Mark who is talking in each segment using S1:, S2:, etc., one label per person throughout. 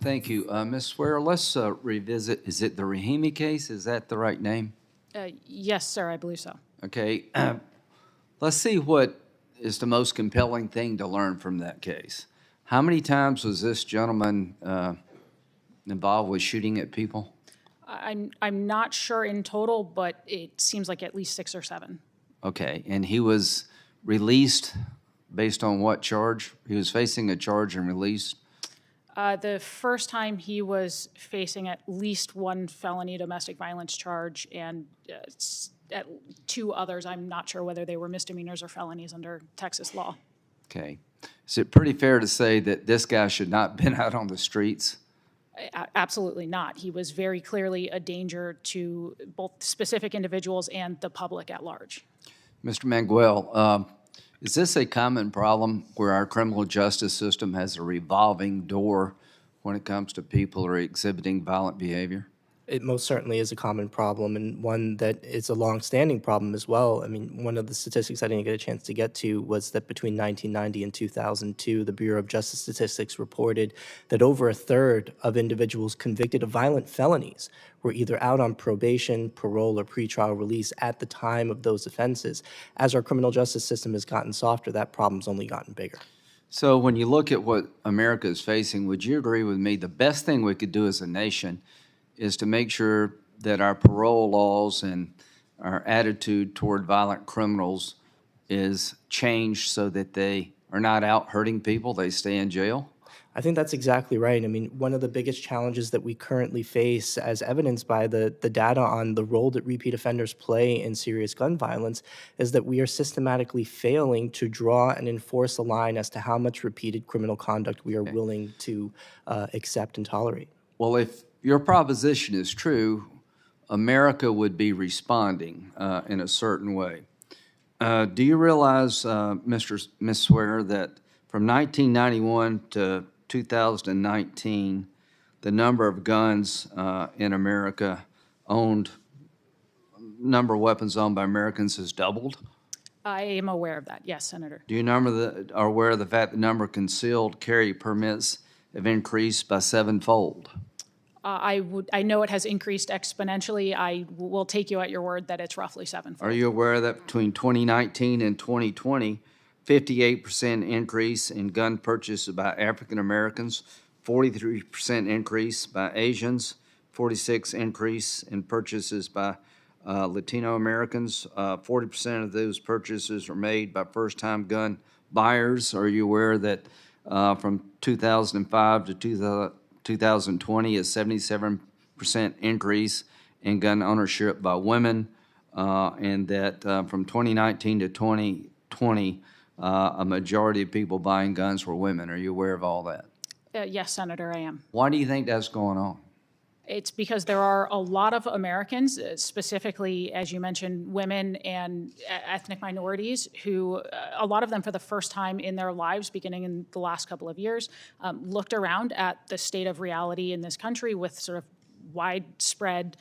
S1: Thank you. Ms. Swear, let's revisit, is it the Rahimi case? Is that the right name?
S2: Yes, sir, I believe so.
S1: Okay. Let's see what is the most compelling thing to learn from that case. How many times was this gentleman involved with shooting at people?
S2: I'm not sure in total, but it seems like at least 6 or 7.
S1: Okay, and he was released based on what charge? He was facing a charge and released?
S2: The first time he was facing at least one felony domestic violence charge and at 2 others. I'm not sure whether they were misdemeanors or felonies under Texas law.
S1: Okay. Is it pretty fair to say that this guy should not have been out on the streets?
S2: Absolutely not. He was very clearly a danger to both specific individuals and the public at large.
S1: Mr. Manguel, is this a common problem where our criminal justice system has a revolving door when it comes to people who are exhibiting violent behavior?
S3: It most certainly is a common problem, and one that is a long-standing problem as well. I mean, one of the statistics I didn't get a chance to get to was that between 1990 and 2002, the Bureau of Justice Statistics reported that over a third of individuals convicted of violent felonies were either out on probation, parole, or pretrial release at the time of those offenses. As our criminal justice system has gotten softer, that problem's only gotten bigger.
S1: So when you look at what America is facing, would you agree with me the best thing we could do as a nation is to make sure that our parole laws and our attitude toward violent criminals is changed so that they are not out hurting people, they stay in jail?
S3: I think that's exactly right. I mean, one of the biggest challenges that we currently face, as evidenced by the data on the role that repeat offenders play in serious gun violence, is that we are systematically failing to draw and enforce a line as to how much repeated criminal conduct we are willing to accept and tolerate.
S1: Well, if your proposition is true, America would be responding in a certain way. Do you realize, Ms. Swear, that from 1991 to 2019, the number of guns in America number of weapons owned by Americans has doubled?
S2: I am aware of that, yes, Senator.
S1: Do you are aware of the fact the number of concealed carry permits have increased by 7-fold?
S2: I know it has increased exponentially. I will take you at your word that it's roughly 7-fold.
S1: Are you aware that between 2019 and 2020, 58% increase in gun purchases by African Americans, 43% increase by Asians, 46% increase in purchases by Latino Americans, 40% of those purchases are made by first-time gun buyers? Are you aware that from 2005 to 2020, a 77% increase in gun ownership by women, and that from 2019 to 2020, a majority of people buying guns were women? Are you aware of all that?
S2: Yes, Senator, I am.
S1: Why do you think that's going on?
S2: It's because there are a lot of Americans, specifically, as you mentioned, women and ethnic minorities, who, a lot of them for the first time in their lives, beginning in the last couple of years, looked around at the state of reality in this country with sort of widespread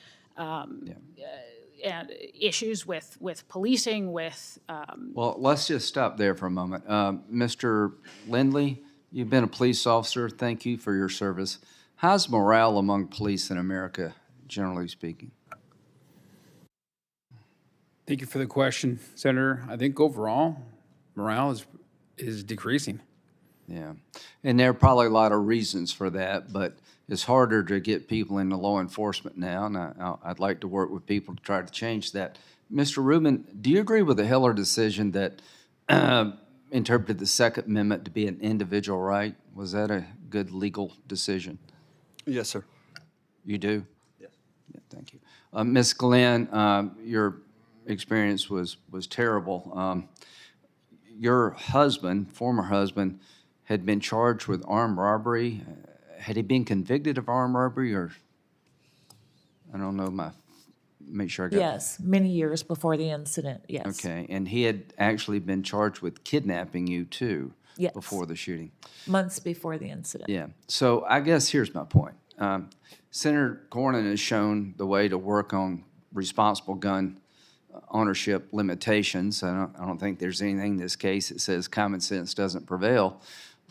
S2: issues with policing, with...
S1: Well, let's just stop there for a moment. Mr. Lindley, you've been a police officer. Thank you for your service. How's morale among police in America, generally speaking?
S4: Thank you for the question, Senator. I think overall, morale is decreasing.
S1: Yeah, and there are probably a lot of reasons for that, but it's harder to get people into law enforcement now, and I'd like to work with people to try to change that. Mr. Rubin, do you agree with the Heller decision that interpreted the Second Amendment to be an individual right? Was that a good legal decision?
S5: Yes, sir.
S1: You do? Yes. Yeah, thank you. Ms. Glenn, your experience was terrible. Your husband, former husband, had been charged with armed robbery. Had he been convicted of armed robbery, or I don't know, make sure I got
S6: Yes, many years before the incident, yes.
S1: Okay, and he had actually been charged with kidnapping you too.
S6: Yes.
S1: Before the shooting.
S6: Months before the incident.
S1: Yeah. So I guess here's my point. Senator Cornyn has shown the way to work on responsible gun ownership limitations. I don't think there's anything in this case that says common sense doesn't prevail.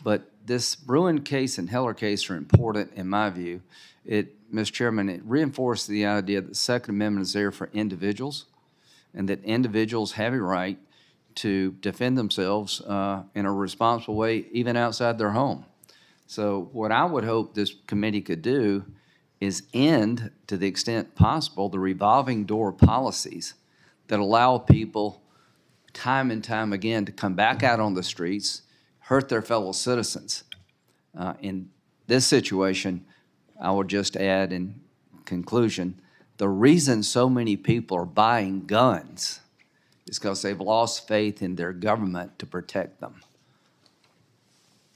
S1: But this Bruin case and Heller case are important in my view. Mr. Chairman, it reinforced the idea that the Second Amendment is there for individuals and that individuals have a right to defend themselves in a responsible way, even outside their home. So what I would hope this committee could do is end, to the extent possible, the revolving door policies that allow people time and time again to come back out on the streets, hurt their fellow citizens. In this situation, I would just add in conclusion, the reason so many people are buying guns is because they've lost faith in their government to protect them.